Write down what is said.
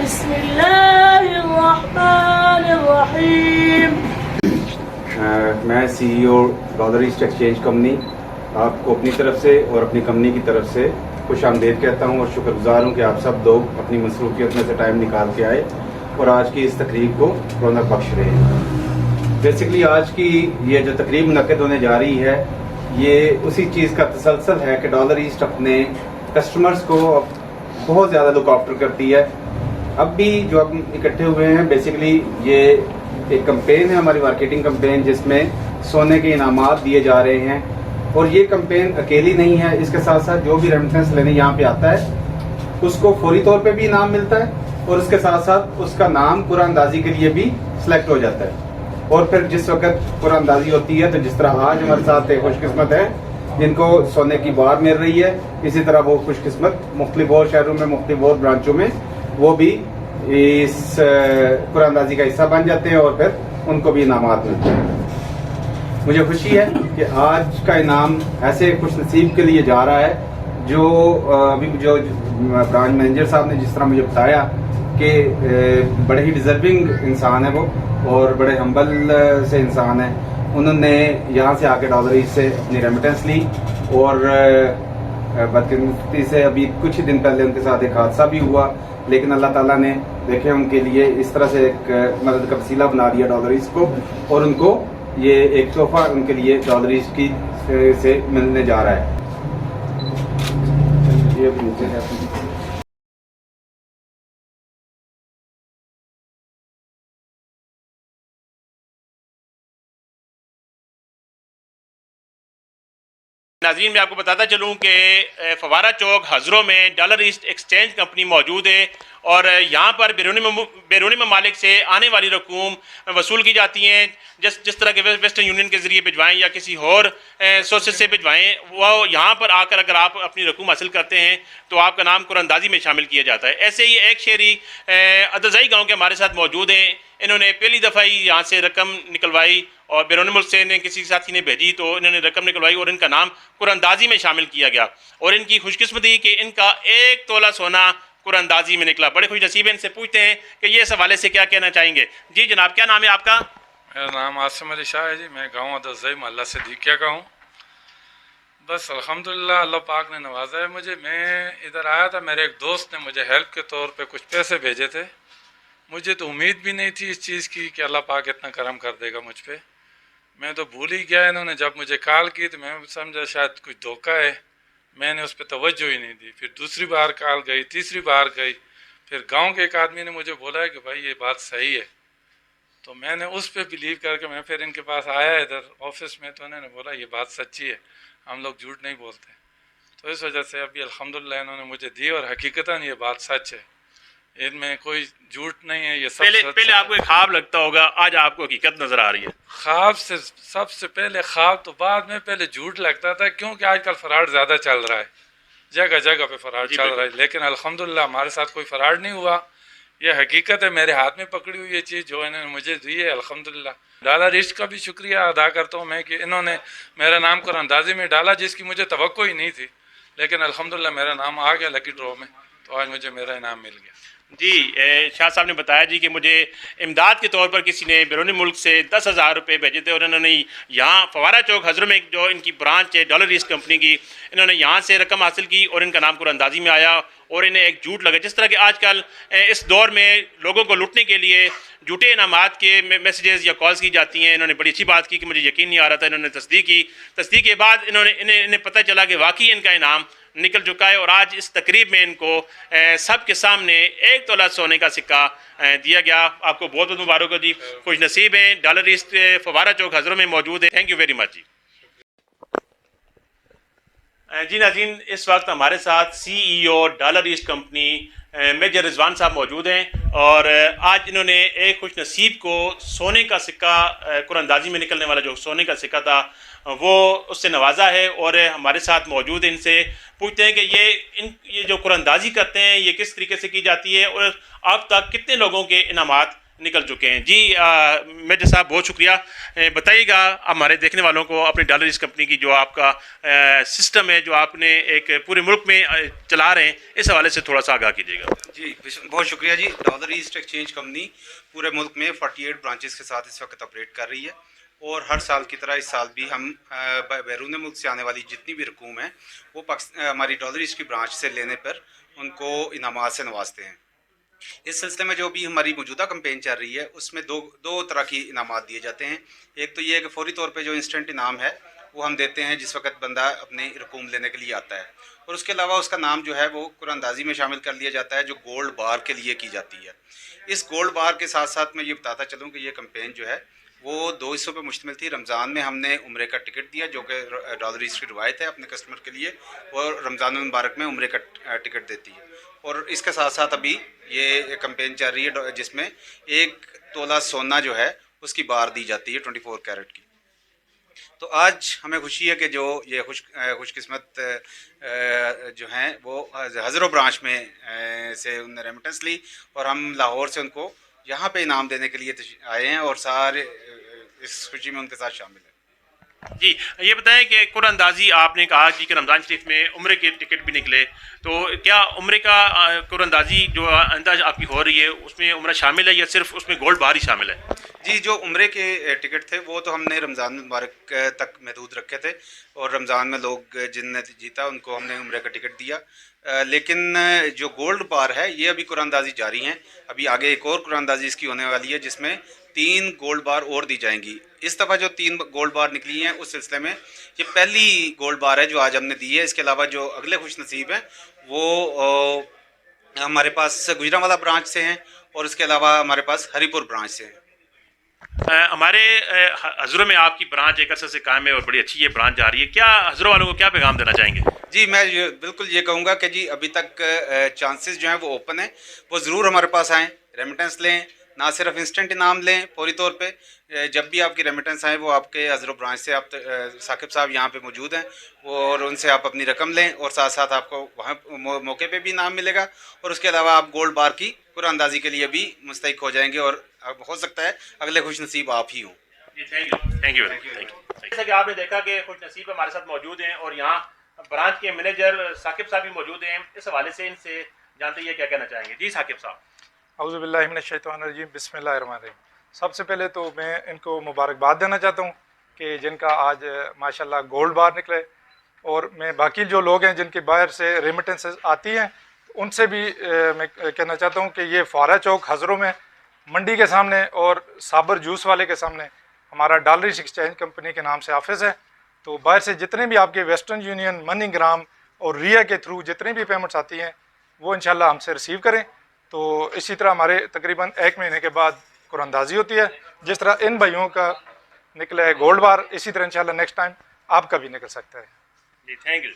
बिस्मिल्लाहिर्रहमानिर्रहीम। मैं CEO Dollar east exchange company आपको अपनी तरफ से और अपनी कंपनी की तरफ से खुश आमदीद कहता हूँ और शुक्रगुजार हूँ कि आप सब लोग अपनी मसरूफियत में से टाइम निकाल के आए और आज की इस तकरीब को रौनक बख्श रहे हैं। बेसिकली आज की ये जो तकरीब मुनक़्क़िद होने जा रही है ये उसी चीज़ का तसलसल है कि डॉलर ईस्ट अपने कस्टमर्स को बहुत ज़्यादा लुक आफ्टर करती है। अब भी जो हम इकट्ठे हुए हैं बेसिकली ये एक कैंपेन है, हमारी मार्केटिंग कैंपेन, जिसमें सोने के इनामात दिए जा रहे हैं। और ये कैंपेन अकेली नहीं है, इसके साथ साथ जो भी रेमिटेंस लेने यहाँ पे आता है उसको फौरी तौर पे भी इनाम मिलता है और उसके साथ साथ उसका नाम कुरानंदाजी के लिए भी सिलेक्ट हो जाता है। और फिर जिस वक्त कुरानंदाजी होती है तो जिस तरह आज हमारे साथ एक खुशकिस्मत है जिनको सोने की बार मिल रही है, इसी तरह वो खुशकिस्मत मुख्तलिफ और शहरों में मुख्तलिफ और ब्रांचों में वो भी इस कुरानंदाजी का हिस्सा बन जाते हैं और फिर उनको भी इनामात मिलते हैं। मुझे खुशी है कि आज का इनाम ऐसे खुश नसीब के लिए जा रहा है जो अभी जो ब्रांच मैनेजर साहब ने जिस तरह मुझे बताया कि बड़े ही डिजर्विंग इंसान है वो और बड़े हम्बल से इंसान है। उन्होंने यहाँ से आके डॉलर ईस्ट से अपनी रेमिटेंस ली और बदकिस्मती से अभी कुछ ही दिन पहले उनके साथ एक हादसा भी हुआ, लेकिन अल्लाह ताला ने देखे उनके लिए इस तरह से एक मदद का वसीला बना दिया डॉलर ईस्ट को और उनको ये एक तोहफा उनके लिए डॉलर ईस्ट की से मिलने जा रहा है। ये नीचे है। नाज़रीन, मैं आपको बताता चलूँ कि फवारा चौक हज़रों में डॉलर ईस्ट एक्सचेंज कंपनी मौजूद है और यहाँ पर बैरूनी ममालिक से आने वाली रकूम वसूल की जाती हैं। जिस तरह के वेस्टर्न यूनियन के ज़रिए भिजवाएँ या किसी और सोर्सेज से भिजवाएँ, वो यहाँ पर आकर अगर आप अपनी रकूम हासिल करते हैं तो आपका नाम कुरानंदाजी में शामिल किया जाता है। ऐसे ही एक शहरी अदरजाई गाँव के हमारे साथ मौजूद हैं। इन्होंने पहली दफ़ा ही यहाँ से रकम निकलवाई और बैरून मुल्क से इन्हें किसी साथी ने भेजी तो इन्होंने रकम निकलवाई और इनका नाम कुरानंदाजी में शामिल किया गया और इनकी खुशकिस्मती कि इनका 1 तोला सोना कुरानंदाजी में निकला। बड़े खुश नसीब हैं। इनसे पूछते हैं कि ये इस हवाले से क्या कहना चाहेंगे। जी जनाब, क्या नाम है आपका? मेरा नाम आसिम अली शाह है जी। मैं गाँव अदरजाई मोहल्ला सिद्दीकिया का हूँ। बस अल्हम्दुलिल्लाह अल्लाह पाक ने नवाजा है मुझे। मैं इधर आया था, मेरे एक दोस्त ने मुझे हेल्प के तौर पर कुछ पैसे भेजे थे। मुझे तो उम्मीद भी नहीं थी इस चीज़ की कि अल्लाह पाक इतना करम कर देगा मुझ पर। मैं तो भूल ही गया। इन्होंने जब मुझे कॉल की तो मैं समझा शायद कुछ धोखा है, मैंने उस पर तवज्जो ही नहीं दी। फिर दूसरी बार कॉल गई, तीसरी बार गई, फिर गांव के एक आदमी ने मुझे बोला है कि भाई ये बात सही है, तो मैंने उस पर बिलीव करके मैं फिर इनके पास आया इधर ऑफिस में, तो उन्होंने बोला ये बात सच्ची है, हम लोग झूठ नहीं बोलते। तो इस वजह से अभी अल्हम्दुलिल्लाह इन्होंने मुझे दी और हकीकतन ये बात सच है, इनमें कोई झूठ नहीं है। ये सब पहले आपको एक ख्वाब लगता होगा, आज आपको हकीकत नजर आ रही है। ख्वाब से सबसे पहले ख्वाब, तो बाद में पहले झूठ लगता था क्योंकि आजकल फराड ज़्यादा चल रहा है, जगह जगह पे फराड चल रहा है। लेकिन अल्हम्दुलिल्लाह हमारे साथ कोई फराड नहीं हुआ। ये हकीकत है, मेरे हाथ में पकड़ी हुई ये चीज़ जो इन्होंने मुझे दी है। अल्हम्दुलिल्लाह डॉलर ईस्ट का भी शुक्रिया अदा करता हूँ मैं कि इन्होंने मेरा नाम कुरानंदाजी में डाला जिसकी मुझे तवक्को ही नहीं थी, लेकिन अल्हम्दुलिल्लाह मेरा नाम आ गया लकी ड्रॉ में, तो आज मुझे मेरा इनाम मिल गया। जी शाह साहब ने बताया जी कि मुझे इमदाद के तौर पर किसी ने बैरून मुल्क से 10,000 रुपये भेजे थे और इन्होंने यहाँ फवारा चौक हज़रों में जो इनकी ब्रांच है डॉलर ईस्ट कंपनी की, इन्होंने यहाँ से रकम हासिल की और इनका नाम कुरानंदाजी में आया और इन्हें एक झूठ लगा। जिस तरह के आजकल इस दौर में लोगों को लूटने के लिए झूठे इनामात के मैसेजेस या कॉल्स की जाती हैं, इन्होंने बड़ी अच्छी बात की कि मुझे यकीन नहीं आ रहा था। इन्होंने तस्दीक की, तस्दीक के बाद इन्हें पता चला कि वाकई इनका इनाम निकल चुका है और आज इस तकरीब में इनको सब के सामने 1 तोला सोने का सिक्का दिया गया। आपको बहुत बहुत मुबारक हो जी, खुश नसीब हैं। डॉलर ईस्ट फवारा चौक हज़रों में मौजूद है। थैंक यू वेरी मच जी। जी नाज़रीन, इस वक्त हमारे साथ CEO Dollar East company major Rizwan साहब मौजूद हैं और आज इन्होंने एक खुश नसीब को सोने का सिक्का, कुरानंदाजी में निकलने वाला जो सोने का सिक्का था वो उससे नवाजा है और हमारे साथ मौजूद है। इनसे पूछते हैं कि ये जो कुरानंदाजी करते हैं ये किस तरीके से की जाती है और अब तक कितने लोगों के इनामात निकल चुके हैं। जी मेजर साहब बहुत शुक्रिया। बताइएगा हमारे देखने वालों को अपनी डॉलर ईस्ट कंपनी की जो आपका सिस्टम है जो आपने एक पूरे मुल्क में चला रहे हैं, इस हवाले से थोड़ा सा आगाह कीजिएगा। जी बहुत शुक्रिया जी। डॉलर ईस्ट एक्सचेंज कंपनी पूरे मुल्क में 48 ब्रांचेस के साथ इस वक्त ऑपरेट कर रही है और हर साल की तरह इस साल भी हम बैरून मुल्क से आने वाली जितनी भी रकूम है वो हमारी डॉलर ईस्ट की ब्रांच से लेने पर उनको इनामात से नवाजते हैं। इस सिलसिले में जो भी हमारी मौजूदा कैंपेन चल रही है उसमें दो तरह की इनामात दिए जाते हैं। एक तो ये है कि फौरी तौर पे जो इंस्टेंट इनाम है वो हम देते हैं जिस वक्त बंदा अपनी रकूम लेने के लिए आता है, और उसके अलावा उसका नाम जो है वो कुरानंदाजी में शामिल कर लिया जाता है जो गोल्ड बार के लिए की जाती है। इस गोल्ड बार के साथ साथ मैं ये बताता चलूँ कि ये कैंपेन जो है वो 2 हिस्सों पे मुश्तमिल थी। रमज़ान में हमने उम्रे का टिकट दिया जो कि डॉलर ईस्ट की रिवायत है अपने कस्टमर के लिए, और रमज़ान मुबारक में उम्रे का टिकट देती है। और इसके साथ साथ अभी ये कैंपेन चल रही है जिसमें 1 तोला सोना जो है उसकी बार दी जाती है 24 कैरेट की। तो आज हमें खुशी है कि जो ये खुशकिस्मत जो हैं वो हज़रों ब्रांच में से उन्होंने रेमिटेंस ली और हम लाहौर से उनको यहाँ पे इनाम देने के लिए आए हैं और सारे इस खुशी में उनके साथ शामिल हैं। जी ये बताएं कि कुरानंदाजी आपने कहा कि रमज़ान शरीफ में उम्रे के टिकट भी निकले, तो क्या उम्रे का कुरानंदाजी जो अंदाज आपकी हो रही है उसमें उम्रा शामिल है या सिर्फ उसमें गोल्ड बार ही शामिल है? जी जो उम्रे के टिकट थे वो तो हमने रमज़ान मुबारक तक महदूद रखे थे और रमज़ान में लोग जिनने जीता उनको हमने उम्रे का टिकट दिया। लेकिन जो गोल्ड बार है ये अभी कुरानंदाजी जारी हैं। अभी आगे एक और कुरानंदाजी इसकी होने वाली है जिसमें 3 गोल्ड बार और दी जाएंगी। इस दफ़ा जो 3 गोल्ड बार निकली हैं उस सिलसिले में ये पहली गोल्ड बार है जो आज हमने दी है। इसके अलावा जो अगले खुश नसीब हैं वो हमारे पास गुजरांवाला ब्रांच से हैं और इसके अलावा हमारे पास हरीपुर ब्रांच से हैं। हमारे हज़रों में आपकी ब्रांच एक अरसे से कायम है और बड़ी अच्छी ये ब्रांच जा रही है, क्या हज़रों वालों को क्या पैगाम देना चाहेंगे? जी मैं बिल्कुल ये कहूँगा कि जी अभी तक चांसेस जो हैं वो ओपन है, वो ज़रूर हमारे पास आएँ, रेमिटेंस लें, ना सिर्फ इंस्टेंट इनाम लें फौरी तौर पे। जब भी आपकी रेमिटेंस आए वो आपके हज़रों ब्रांच से आप साकिब साहब यहाँ पे मौजूद हैं और उनसे आप अपनी रकम लें और साथ साथ आपको वहाँ मौके पे भी इनाम मिलेगा और उसके अलावा आप गोल्ड बार की कुरानंदाजी के लिए भी मुस्तहिक हो जाएंगे और हो सकता है अगले खुश नसीब आप ही हों। Thank you. जैसा कि आपने देखा कि खुश नसीब हमारे साथ मौजूद हैं और यहाँ ब्रांच के मैनेजर साकिब साहब भी मौजूद हैं। इस हवाले से इनसे जानते हैं क्या कहना चाहेंगे। जी साकिब साहब। औज़ु बिल्लाहि मिनश शैतानिर रजीम, बिस्मिल्लाहिर्रहमानिर्रहीम। सबसे पहले तो मैं इनको मुबारकबाद देना चाहता हूँ कि जिनका आज माशाल्लाह गोल्ड बार निकले, और मैं बाकी जो लोग हैं जिनके बाहर से रेमिटेंसेस आती हैं उनसे भी मैं कहना चाहता हूँ कि ये फुआरा चौक हज़रों में मंडी के सामने और साबर जूस वाले के सामने हमारा डॉलर ईस्ट एक्सचेंज कंपनी के नाम से ऑफिस है। तो बाहर से जितने भी आपके वेस्टर्न यूनियन, मनीग्राम और रिया के थ्रू जितनी भी पेमेंट्स आती हैं वो इंशाल्लाह हमसे रिसीव करें। तो इसी तरह हमारे तकरीबन 1 महीने के बाद कुरानंदाजी होती है। जिस तरह इन भाइयों का निकला है गोल्ड बार, इसी तरह इंशाल्लाह नेक्स्ट टाइम आपका भी निकल सकता है। जी थैंक यू।